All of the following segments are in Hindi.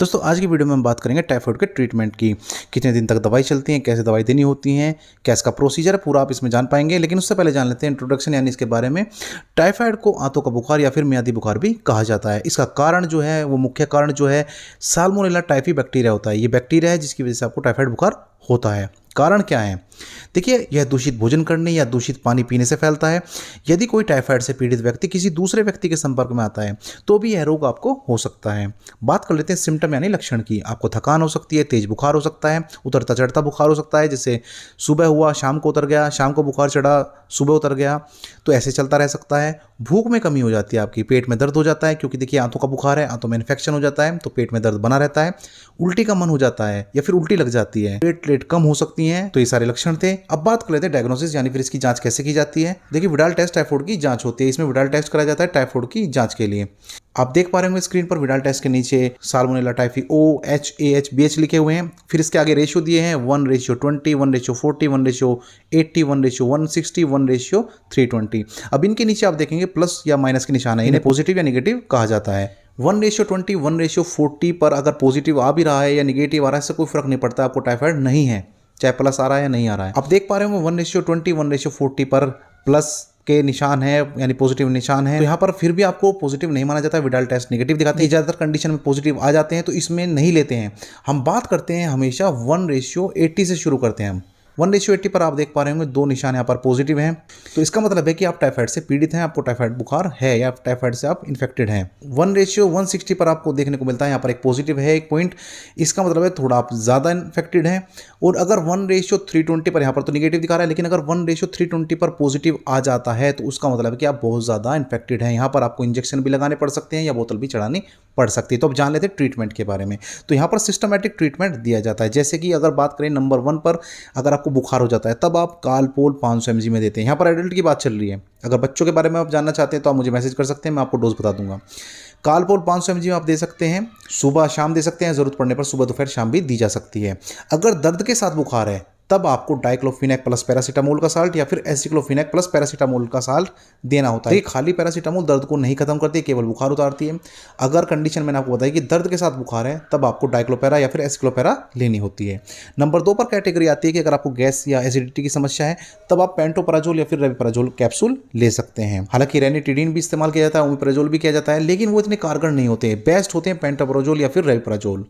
दोस्तों आज की वीडियो में हम बात करेंगे टाइफाइड के ट्रीटमेंट की। कितने दिन तक दवाई चलती है, कैसे दवाई देनी होती है, क्या इसका प्रोसीजर है, पूरा आप इसमें जान पाएंगे। लेकिन उससे पहले जान लेते हैं इंट्रोडक्शन यानी इसके बारे में। टाइफाइड को आंतों का बुखार या फिर मियादी बुखार भी कहा जाता है। इसका कारण जो है वो मुख्य कारण जो है साल्मोनेला टाइफी बैक्टीरिया होता है। ये बैक्टीरिया है जिसकी वजह से आपको टाइफाइड बुखार होता है। कारण क्या है? देखिए, यह दूषित भोजन करने या दूषित पानी पीने से फैलता है। यदि कोई टाइफाइड से पीड़ित व्यक्ति किसी दूसरे व्यक्ति के संपर्क में आता है तो भी यह रोग आपको हो सकता है। बात कर लेते हैं सिम्टम यानी लक्षण की। आपको थकान हो सकती है, तेज बुखार हो सकता है, उतरता चढ़ता बुखार हो सकता है, जैसे सुबह हुआ शाम को उतर गया, शाम को बुखार चढ़ा सुबह उतर गया, तो ऐसे चलता रह सकता है। भूख में कमी हो जाती है आपकी, पेट में दर्द हो जाता है क्योंकि देखिए आंतों का बुखार है, आंतों में इन्फेक्शन हो जाता है तो पेट में दर्द बना रहता है। उल्टी का मन हो जाता है या फिर उल्टी लग जाती है, प्लेटलेट कम हो सकती हैं। तो ये सारे लक्षण थे। अब बात कर लेते हैं डायग्नोसिस यानी फिर इसकी जांच कैसे की जाती है। देखिए, विडाल टेस्ट टाइफाइड की जांच होती है। इसमें विडाल टेस्ट कराया जाता है टाइफाइड की जांच के लिए। आप देख पा रहे होंगे स्क्रीन पर विडाल टेस्ट के नीचे साल्मोनेला टाइफी OHAH लिखे हुए हैं। फिर इसके आगे रेशियो दिए हैं 1:20, 1:40, 1:80, 1:160, 1:320। अब इनके नीचे आप देखेंगे प्लस या माइनस के निशान है, इन्हें पॉजिटिव या निगेटिव कहा जाता है। 1:20, 1:40 पर अगर पॉजिटिव आ भी रहा है या निगेटिव आ रहा है, इससे कोई फर्क नहीं पड़ता, आपको टाइफाइड नहीं है, चाहे प्लस आ रहा है या नहीं आ रहा है। आप देख पा रहे होंगे 1:20, 1:40 पर प्लस के निशान है यानी पॉजिटिव निशान है, तो यहाँ पर फिर भी आपको पॉजिटिव नहीं माना जाता है। विडाल टेस्ट नेगेटिव दिखाते हैं। ज़्यादातर कंडीशन में पॉजिटिव आ जाते हैं तो इसमें नहीं लेते हैं। हम बात करते हैं हमेशा 1:80 से शुरू करते हैं। हम 1:80 पर आप देख पा रहे होंगे दो निशान यहाँ पर पॉजिटिव हैं, तो इसका मतलब है कि आप टाइफाइड से पीड़ित हैं, आपको टाइफाइड बुखार है या टाइफाइड से आप इन्फेक्टेड हैं। 1:160 पर आपको देखने को मिलता है यहाँ पर एक पॉजिटिव है, एक पॉइंट, इसका मतलब है थोड़ा आप ज़्यादा इन्फेक्टेड हैं। और अगर 1:320 पर यहाँ पर तो निगेटिव दिखा रहा है, लेकिन अगर 1:320 पर पॉजिटिव आ जाता है तो उसका मतलब है कि आप बहुत ज़्यादा इन्फेक्टेड हैं। यहाँ पर आपको इंजेक्शन भी लगाने पड़ सकते हैं या बोतल भी चढ़ानी पड़ सकती है। तो अब जान लेते हैं ट्रीटमेंट के बारे में। तो यहाँ पर सिस्टमैटिक ट्रीटमेंट दिया जाता है। जैसे कि अगर बात करें नंबर 1 पर, अगर आपको बुखार हो जाता है तब आप कालपोल 500 mg में देते हैं। यहाँ पर एडल्ट की बात चल रही है। अगर बच्चों के बारे में आप जानना चाहते हैं तो आप मुझे मैसेज कर सकते हैं, मैं आपको डोज बता दूंगा। कालपोल 500 mg आप दे सकते हैं, सुबह शाम दे सकते हैं, जरूरत पड़ने पर सुबह दोपहर शाम भी दी जा सकती है। अगर दर्द के साथ बुखार है तब आपको डाइक्लोफिनेक प्लस पैरासीटामोल का साल्ट या फिर एसिक्लोफिनेक प्लस पैरासीटामोल का साल्ट देना होता है। खाली पैरासीटामोल दर्द को नहीं खत्म करती, केवल बुखार उतारती है। अगर कंडीशन मैंने आपको बताई कि दर्द के साथ बुखार है तब आपको डाइक्लोपेरा या फिर एसिक्लोपेरा लेनी होती है। नंबर 2 पर कैटेगरी आती है कि अगर आपको गैस या एसिडिटी की समस्या है तब आप पेंटोपराजोल या फिर रेविपराजोल कैप्सूल ले सकते हैं। हालांकि रेनिटिडीन भी इस्तेमाल किया जाता है, ओमिप्राजोल भी किया जाता है, लेकिन वो इतने कारगर नहीं होते। बेस्ट होते हैं पेंटोपराजोल या फिर रेविपराजोल।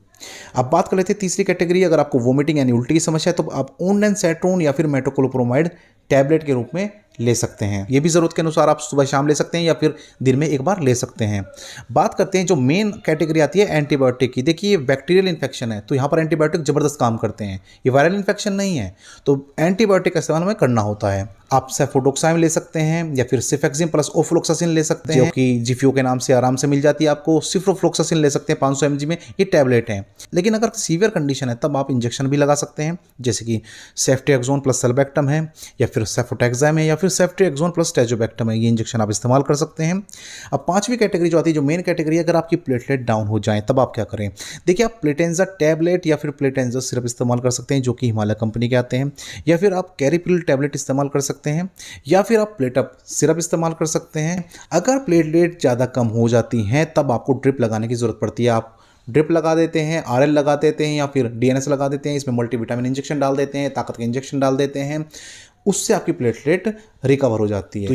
अब बात कर लेते हैं तीसरी कैटेगरी। अगर आपको वोमिटिंग यानी उल्टी की समस्या है तो आप ओंडेनसेट्रोन या फिर मेटोक्लोप्रोमाइड टैबलेट के रूप में ले सकते हैं। ये भी ज़रूरत के अनुसार आप सुबह शाम ले सकते हैं या फिर दिन में एक बार ले सकते हैं। बात करते हैं जो मेन कैटेगरी आती है एंटीबायोटिक की। देखिए, ये बैक्टीरियल इन्फेक्शन है तो यहाँ पर एंटीबायोटिक ज़बरदस्त काम करते हैं। ये वायरल इन्फेक्शन नहीं है तो एंटीबायोटिक का इस्तेमाल हमें करना होता है। आप सेफोडोक्साइम ले सकते हैं या फिर सिफेक्सिम प्लस ओफ्लोक्सासिन ले सकते हैं, जो कि जिफियो के नाम से आराम से मिल जाती है आपको। सिफ्रोफ्लोक्सासिन ले सकते हैं 500 mg में, ये टैबलेट है। लेकिन अगर सीवियर कंडीशन है तब आप इंजेक्शन भी लगा सकते हैं, जैसे कि सेफ्ट्रिएक्सोन प्लस सेल्बेक्टम है या फिर सेफोटैक्साम है या फिर सेफ्ट्रिएक्सोन प्लस टैजोबैक्टम है। ये इंजेक्शन आप इस्तेमाल कर सकते हैं। अब पांचवी कैटेगरी जो आती है, जो मेन कैटेगरी है, अगर आपकी प्लेटलेट डाउन हो जाए तब आप क्या करें। देखिए, आप प्लेटेंजा टैबलेट या फिर प्लेटेंजा सिरप इस्तेमाल कर सकते हैं, जो कि हिमालय कंपनी के आते हैं, या फिर आप कैरिपिल टैबलेट इस्तेमाल कर सकते हैं, या फिर आप प्लेटअप सिरप इस्तेमाल कर सकते हैं। अगर प्लेटलेट ज़्यादा कम हो जाती हैं तब आपको ड्रिप लगाने की ज़रूरत पड़ती है। आप ड्रिप लगा देते हैं, RL लगा देते हैं या फिर DNS लगा देते हैं। इसमें मल्टीविटामिन इंजेक्शन डाल देते हैं, ताकत के इंजेक्शन डाल देते हैं, उससे आपकी प्लेटलेट रिकवर हो जाती है। तो